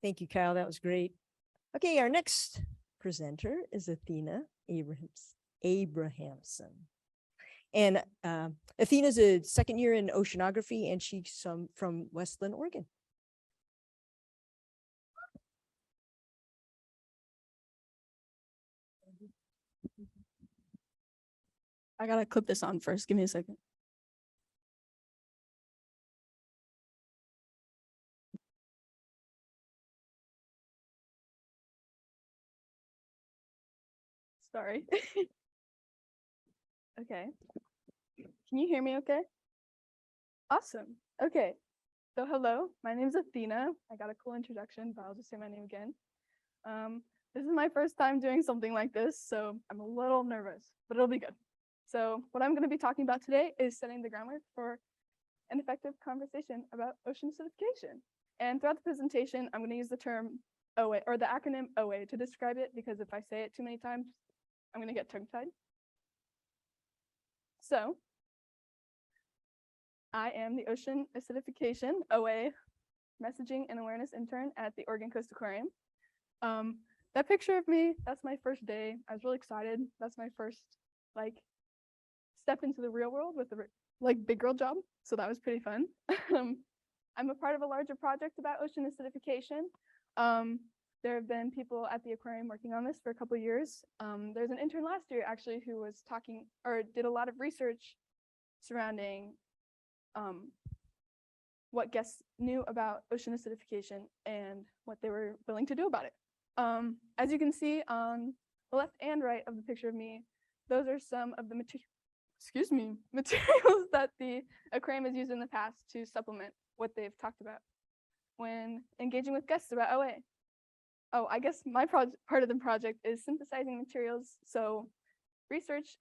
Thank you, Kyle. That was great. Okay, our next presenter is Athena Abrahamsen. And Athena's a second year in oceanography, and she's from Westland, Oregon. I gotta clip this on first. Give me a second. Sorry. Okay. Can you hear me okay? Awesome. Okay. So hello, my name is Athena. I got a cool introduction, but I'll just say my name again. This is my first time doing something like this, so I'm a little nervous, but it'll be good. So what I'm going to be talking about today is setting the groundwork for an effective conversation about ocean acidification. And throughout the presentation, I'm going to use the term OA, or the acronym OA, to describe it, because if I say it too many times, I'm going to get tongue-tied. So I am the Ocean Acidification OA Messaging and Awareness Intern at the Oregon Coast Aquarium. That picture of me, that's my first day. I was really excited. That's my first step into the real world with the big girl job. So that was pretty fun. I'm a part of a larger project about ocean acidification. There have been people at the aquarium working on this for a couple of years. There's an intern last year actually who was talking or did a lot of research surrounding what guests knew about ocean acidification and what they were willing to do about it. As you can see on the left and right of the picture of me, those are some of the materials that the aquarium has used in the past to supplement what they've talked about when engaging with guests about OA. Oh, I guess my part of the project is synthesizing materials, so research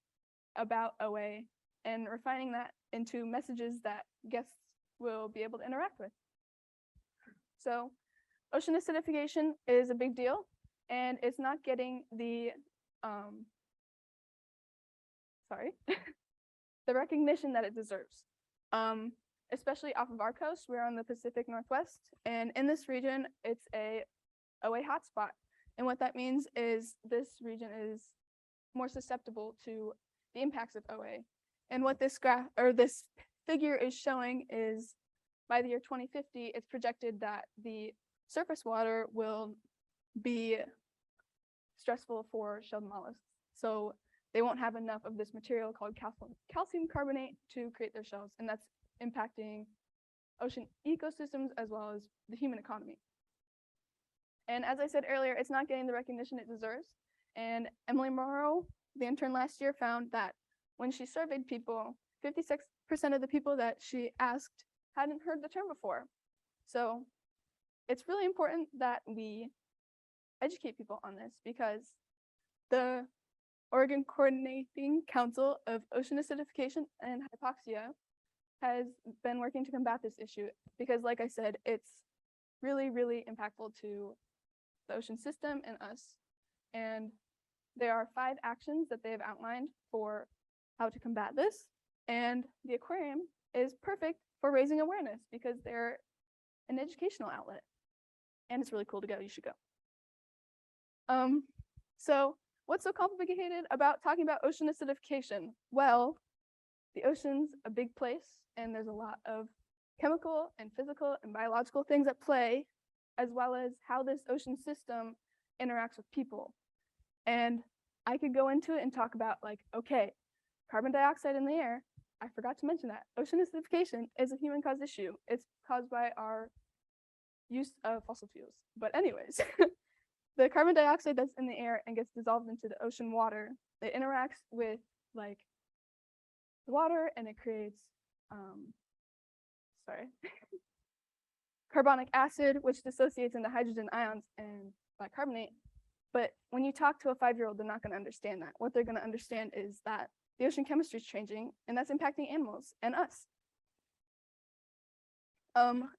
about OA and refining that into messages that guests will be able to interact with. So ocean acidification is a big deal, and it's not getting the the recognition that it deserves. Especially off of our coast, we're on the Pacific Northwest, and in this region, it's a OA hotspot. And what that means is this region is more susceptible to the impacts of OA. And what this graph or this figure is showing is by the year 2050, it's projected that the surface water will be stressful for shelled mollusks. So they won't have enough of this material called calcium carbonate to create their shells, and that's impacting ocean ecosystems as well as the human economy. And as I said earlier, it's not getting the recognition it deserves. And Emily Morrow, the intern last year, found that when she surveyed people, 56% of the people that she asked hadn't heard the term before. So it's really important that we educate people on this, because the Oregon Coordinating Council of Ocean Acidification and Hypoxia has been working to combat this issue, because like I said, it's really, really impactful to the ocean system and us. And there are 5 actions that they have outlined for how to combat this. And the aquarium is perfect for raising awareness because they're an educational outlet. And it's really cool to go. You should go. So what's so complicated about talking about ocean acidification? Well, the ocean's a big place, and there's a lot of chemical and physical and biological things at play, as well as how this ocean system interacts with people. And I could go into it and talk about okay, carbon dioxide in the air. I forgot to mention that. Ocean acidification is a human-caused issue. It's caused by our use of fossil fuels. But anyways, the carbon dioxide that's in the air and gets dissolved into the ocean water, it interacts with the water, and it creates carbonic acid, which dissociates into hydrogen ions and bicarbonate. But when you talk to a 5-year-old, they're not going to understand that. What they're going to understand is that the ocean chemistry is changing, and that's impacting animals and us.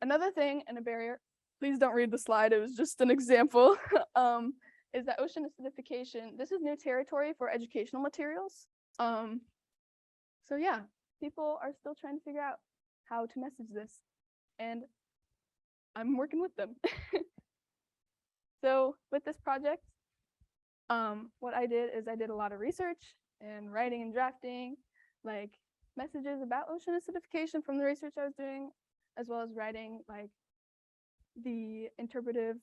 Another thing and a barrier, please don't read the slide, it was just an example, is that ocean acidification, this is new territory for educational materials. So yeah, people are still trying to figure out how to message this, and I'm working with them. So with this project, what I did is I did a lot of research and writing and drafting, like messages about ocean acidification from the research I was doing, as well as writing like the interpretive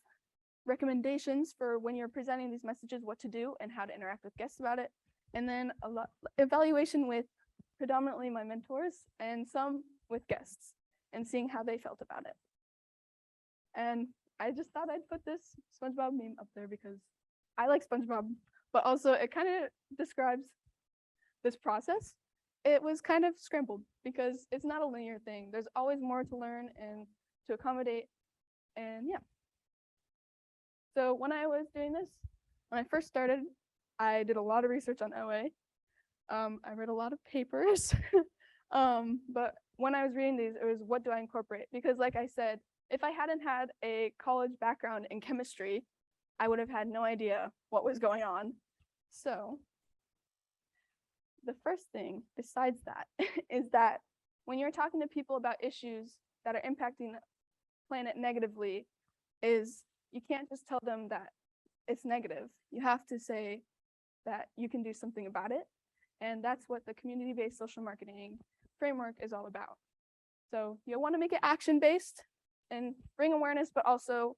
recommendations for when you're presenting these messages, what to do and how to interact with guests about it. And then a lot evaluation with predominantly my mentors and some with guests and seeing how they felt about it. And I just thought I'd put this SpongeBob meme up there because I like SpongeBob, but also it kind of describes this process. It was kind of scrambled because it's not a linear thing. There's always more to learn and to accommodate. And yeah. So when I was doing this, when I first started, I did a lot of research on OA. I read a lot of papers. But when I was reading these, it was what do I incorporate? Because like I said, if I hadn't had a college background in chemistry, I would have had no idea what was going on. So the first thing besides that is that when you're talking to people about issues that are impacting the planet negatively, is you can't just tell them that it's negative. You have to say that you can do something about it. And that's what the community-based social marketing framework is all about. So you want to make it action-based and bring awareness, but also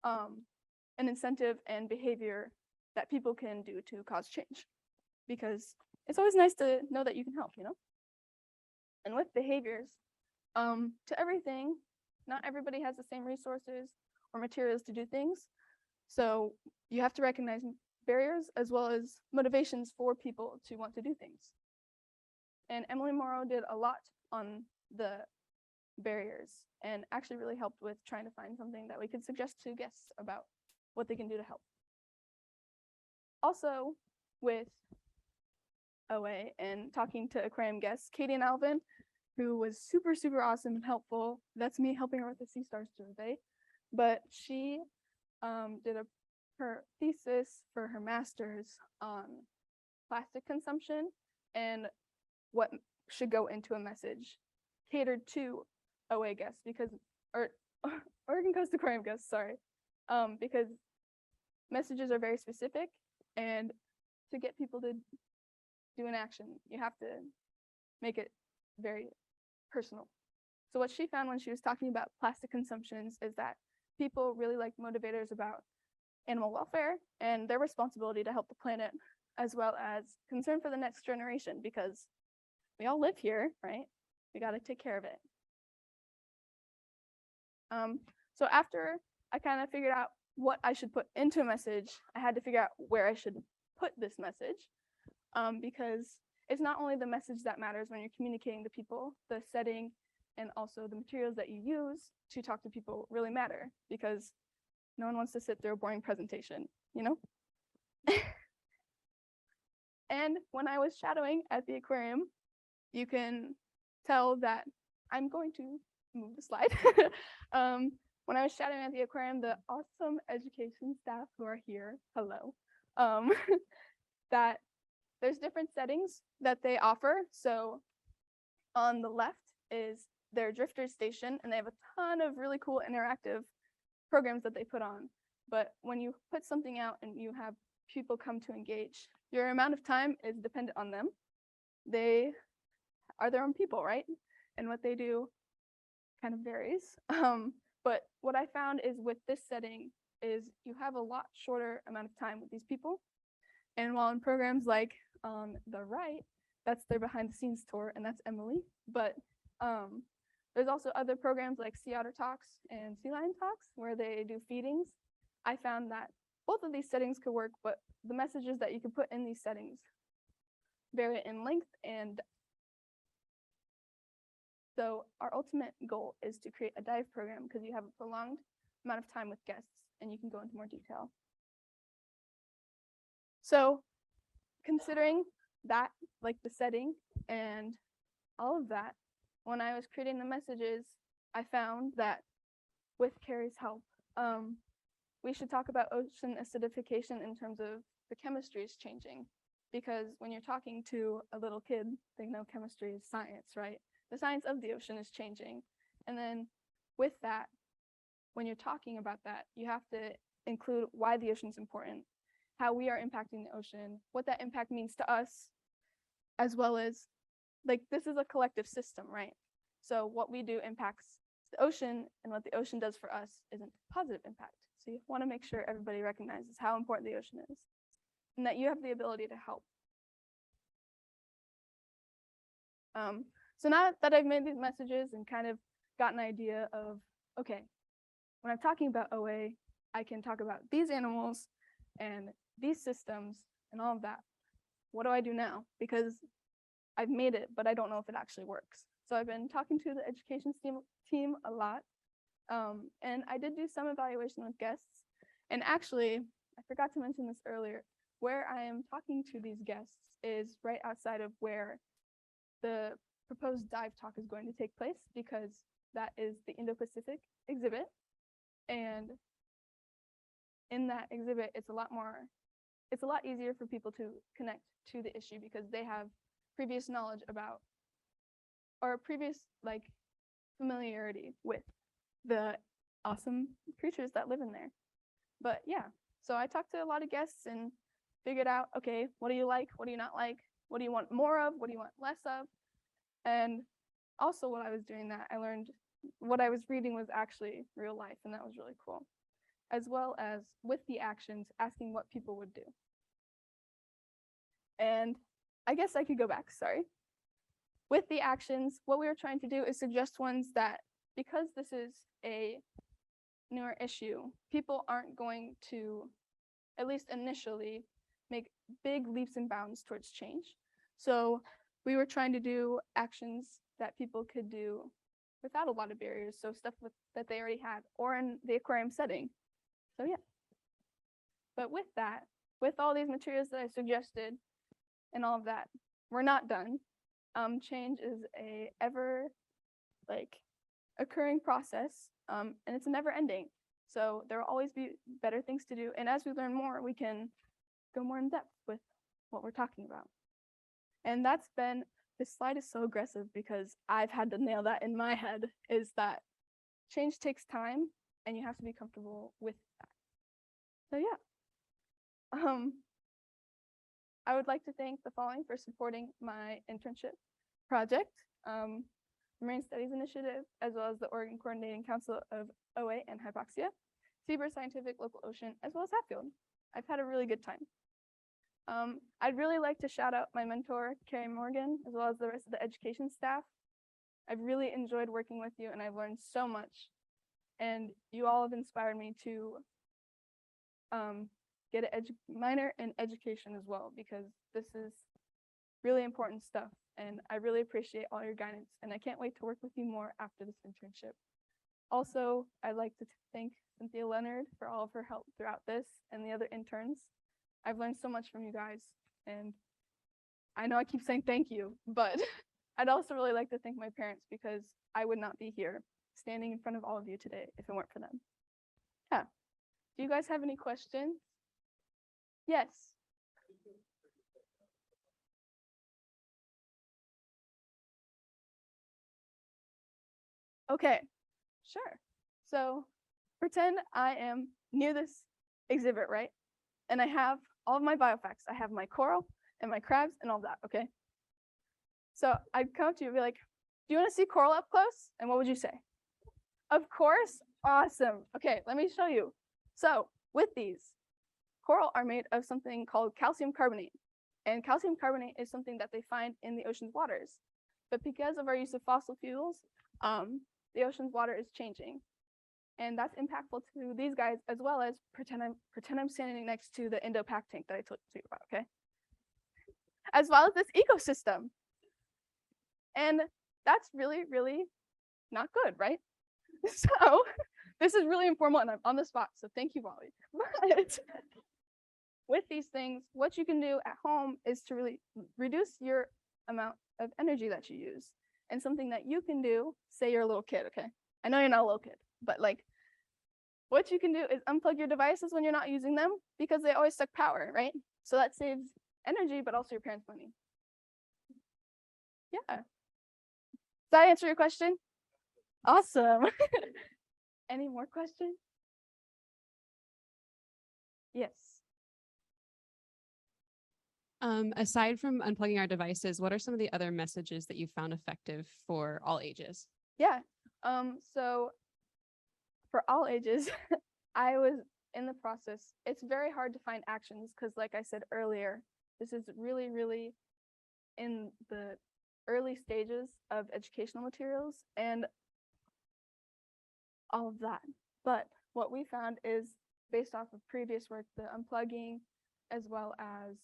an incentive and behavior that people can do to cause change. Because it's always nice to know that you can help, you know? And with behaviors, to everything, not everybody has the same resources or materials to do things. So you have to recognize barriers as well as motivations for people to want to do things. And Emily Morrow did a lot on the barriers and actually really helped with trying to find something that we could suggest to guests about what they can do to help. Also with OA and talking to aquarium guests, Katie and Alvin, who was super, super awesome and helpful. That's me helping her with the sea stars survey. But she did her thesis for her master's on plastic consumption and what should go into a message catered to OA guests or Oregon Coast Aquarium guests, sorry, because messages are very specific, and to get people to do an action, you have to make it very personal. So what she found when she was talking about plastic consumptions is that people really like motivators about animal welfare and their responsibility to help the planet, as well as concern for the next generation, because we all live here, right? We got to take care of it. So after I kind of figured out what I should put into a message, I had to figure out where I should put this message, because it's not only the message that matters when you're communicating to people, the setting and also the materials that you use to talk to people really matter, because no one wants to sit through a boring presentation, you know? And when I was shadowing at the aquarium, you can tell that I'm going to move the slide. When I was shadowing at the aquarium, the awesome education staff who are here, hello, that there's different settings that they offer. So on the left is their drifter station, and they have a ton of really cool interactive programs that they put on. But when you put something out and you have people come to engage, your amount of time is dependent on them. They are their own people, right? And what they do kind of varies. But what I found is with this setting is you have a lot shorter amount of time with these people. And while in programs like on the right, that's their behind the scenes tour, and that's Emily. But there's also other programs like Sea Otter Talks and Sea Lion Talks where they do feedings. I found that both of these settings could work, but the messages that you could put in these settings vary in length and depth. So our ultimate goal is to create a dive program because you have a prolonged amount of time with guests and you can go into more detail. So considering that, like the setting and all of that, when I was creating the messages, I found that with Kerry's help, we should talk about ocean acidification in terms of the chemistry is changing. Because when you're talking to a little kid, they know chemistry is science, right? The science of the ocean is changing. And then with that, when you're talking about that, you have to include why the ocean is important, how we are impacting the ocean, what that impact means to us, as well as, like, this is a collective system, right? So what we do impacts the ocean, and what the ocean does for us is a positive impact. So you want to make sure everybody recognizes how important the ocean is, and that you have the ability to help. So now that I've made these messages and kind of got an idea of, okay, when I'm talking about OA, I can talk about these animals and these systems and all of that. What do I do now? Because I've made it, but I don't know if it actually works. So I've been talking to the education team a lot. And I did do some evaluation with guests. And actually, I forgot to mention this earlier, where I am talking to these guests is right outside of where the proposed dive talk is going to take place, because that is the Indo-Pacific exhibit. And in that exhibit, it's a lot easier for people to connect to the issue because they have previous knowledge about, or previous like familiarity with the awesome creatures that live in there. But yeah, so I talked to a lot of guests and figured out, okay, what do you like? What do you not like? What do you want more of? What do you want less of? And also while I was doing that, I learned what I was reading was actually real life, and that was really cool. As well as with the actions, asking what people would do. And I guess I could go back, sorry. With the actions, what we were trying to do is suggest ones that, because this is a newer issue, people aren't going to, at least initially, make big leaps and bounds towards change. So we were trying to do actions that people could do without a lot of barriers, so stuff that they already had, or in the aquarium setting. So yeah. But with that, with all these materials that I suggested and all of that, we're not done. Change is a ever occurring process, and it's never ending. So there will always be better things to do. And as we learn more, we can go more in depth with what we're talking about. And that's been, this slide is so aggressive because I've had to nail that in my head, is that change takes time and you have to be comfortable with that. So yeah. I would like to thank the following for supporting my internship project, Marine Studies Initiative, as well as the Oregon Coordinating Council of OA and Hypoxia, Seabird Scientific Local Ocean, as well as Hatfield. I've had a really good time. I'd really like to shout out my mentor, Carlin-Morgan, as well as the rest of the education staff. I've really enjoyed working with you, and I've learned so much. And you all have inspired me to get a minor in education as well, because this is really important stuff. And I really appreciate all your guidance, and I can't wait to work with you more after this internship. Also, I'd like to thank Cynthia Leonard for all of her help throughout this, and the other interns. I've learned so much from you guys, and I know I keep saying thank you, but I'd also really like to thank my parents, because I would not be here standing in front of all of you today if it weren't for them. Yeah. Do you guys have any questions? Yes. Okay, sure. So pretend I am near this exhibit, right? And I have all of my biofacts. I have my coral and my crabs and all that, okay? So I'd come up to you and be like, do you want to see coral up close? And what would you say? Of course. Awesome. Okay, let me show you. So with these, coral are made of something called calcium carbonate. And calcium carbonate is something that they find in the ocean's waters. But because of our use of fossil fuels, the ocean's water is changing. And that's impactful to these guys, as well as pretend I'm standing next to the Indo-Pac tank that I told you about, okay? As well as this ecosystem. And that's really, really not good, right? So this is really informal, and I'm on the spot, so thank you, Wally. But with these things, what you can do at home is to really reduce your amount of energy that you use. And something that you can do, say you're a little kid, okay? I know you're not a little kid, but like, what you can do is unplug your devices when you're not using them, because they always suck power, right? So that saves energy, but also your parents' money. Yeah. Does that answer your question? Awesome. Any more questions? Yes. Aside from unplugging our devices, what are some of the other messages that you found effective for all ages? Yeah. So for all ages, I was in the process. It's very hard to find actions because, like I said earlier, this is really, really in the early stages of educational materials and all of that. But what we found is based off of previous work, the unplugging as well as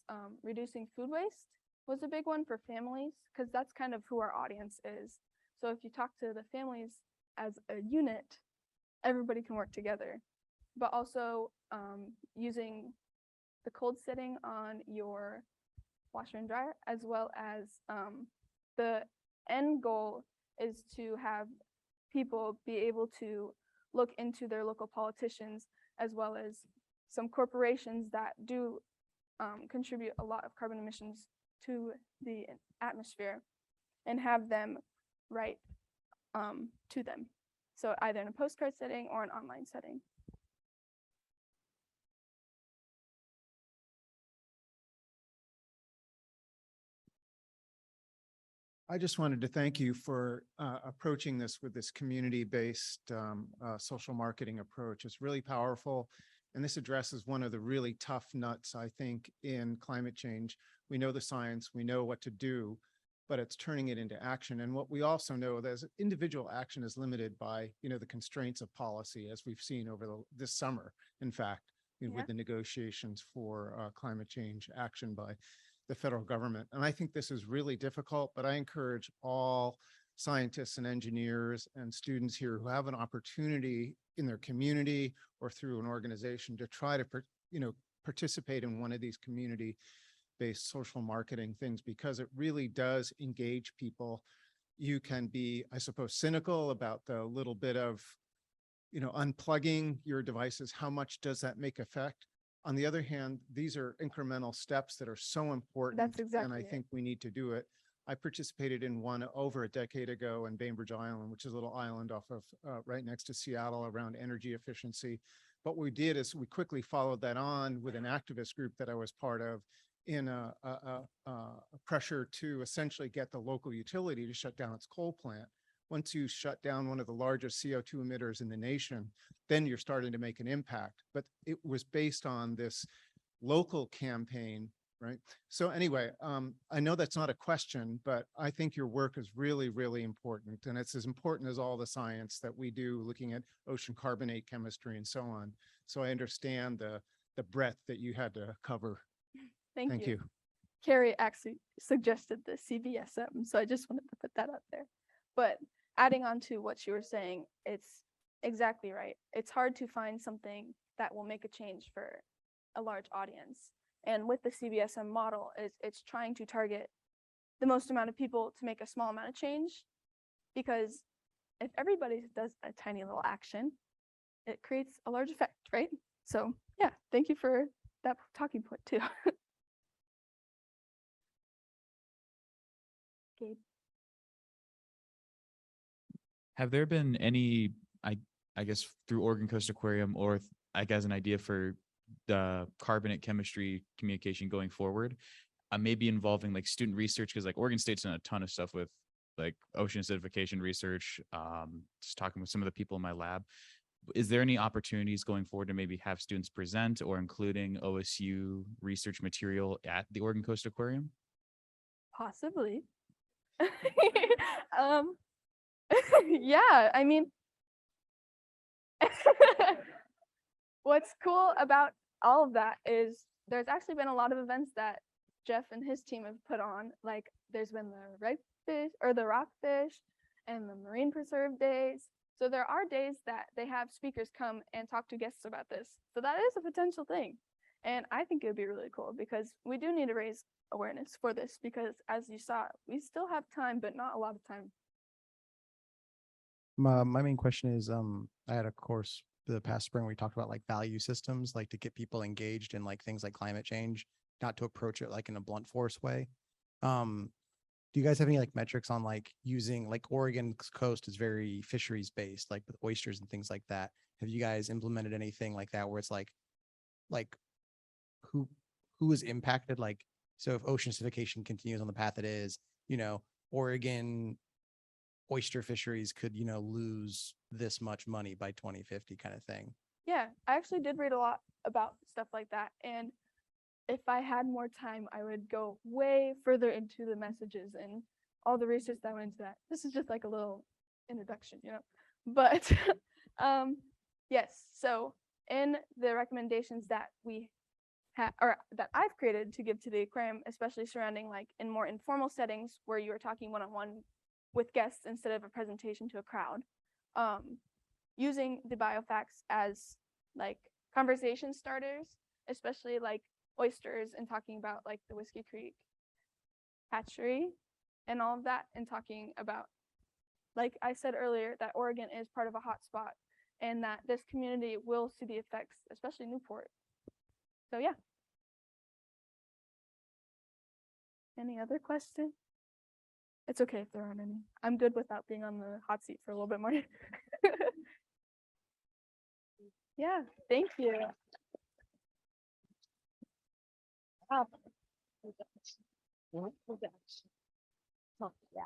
reducing food waste was a big one for families because that's kind of who our audience is. So if you talk to the families as a unit, everybody can work together. But also using the cold setting on your washer and dryer, as well as the end goal is to have people be able to look into their local politicians as well as some corporations that do contribute a lot of carbon emissions to the atmosphere and have them write to them. So either in a postcard setting or an online setting. I just wanted to thank you for approaching this with this community-based social marketing approach. It's really powerful. And this addresses one of the really tough nuts, I think, in climate change. We know the science, we know what to do, but it's turning it into action. And what we also know is individual action is limited by, the constraints of policy, as we've seen over this summer, in fact, with the negotiations for climate change action by the federal government. And I think this is really difficult, but I encourage all scientists and engineers and students here who have an opportunity in their community or through an organization to try to, participate in one of these community-based social marketing things, because it really does engage people. You can be, I suppose, cynical about the little bit of, unplugging your devices. How much does that make effect? On the other hand, these are incremental steps that are so important. That's exactly and I think we need to do it. I participated in one over a decade ago in Bainbridge Island, which is a little island off of right next to Seattle around energy efficiency. But what we did is we quickly followed that on with an activist group that I was part of in a pressure to essentially get the local utility to shut down its coal plant. Once you shut down one of the largest CO2 emitters in the nation, then you're starting to make an impact. But it was based on this local campaign, right? So anyway, I know that's not a question, but I think your work is really, really important. And it's as important as all the science that we do looking at ocean carbonate chemistry and so on. So I understand the breadth that you had to cover. Thank you. You. Kerry actually suggested the CBSM, so I just wanted to put that up there. But adding on to what you were saying, it's exactly right. It's hard to find something that will make a change for a large audience. And with the CBSM model, it's trying to target the most amount of people to make a small amount of change. Because if everybody does a tiny little action, it creates a large effect, right? So yeah, thank you for that talking point too. Gabe. Have there been any, I guess through Oregon Coast Aquarium, or I guess an idea for the carbonate chemistry communication going forward, maybe involving like student research? Because like Oregon State's done a ton of stuff with like ocean acidification research, just talking with some of the people in my lab. Is there any opportunities going forward to maybe have students present or including OSU research material at the Oregon Coast Aquarium? Possibly. Yeah, I mean, what's cool about all of that is there's actually been a lot of events that Jeff and his team have put on. Like there's been the redfish or the rockfish and the marine preserve days. So there are days that they have speakers come and talk to guests about this. So that is a potential thing. And I think it would be really cool because we do need to raise awareness for this because as you saw, we still have time, but not a lot of time. My main question is, I had a course the past spring where we talked about like value systems, like to get people engaged in like things like climate change, not to approach it like in a blunt force way. Do you guys have any like metrics on like using, like Oregon's coast is very fisheries based, like with oysters and things like that. Have you guys implemented anything like that where it's like who is impacted? Like, so if ocean acidification continues on the path it is, Oregon oyster fisheries could, lose this much money by 2050 kind of thing. Yeah, I actually did read a lot about stuff like that. And if I had more time, I would go way further into the messages and all the research that went into that. This is just like a little introduction, But yes, so in the recommendations that we have, or that I've created to give to the aquarium, especially surrounding like in more informal settings where you are talking one-on-one with guests instead of a presentation to a crowd, using the biofacts as like conversation starters, especially like oysters, and talking about like the Whiskey Creek hatchery and all of that, and talking about, like I said earlier, that Oregon is part of a hotspot and that this community will see the effects, especially Newport. So yeah. Any other question? It's okay if there aren't any. I'm good without being on the hot seat for a little bit more. Yeah, thank you. Oh, yeah.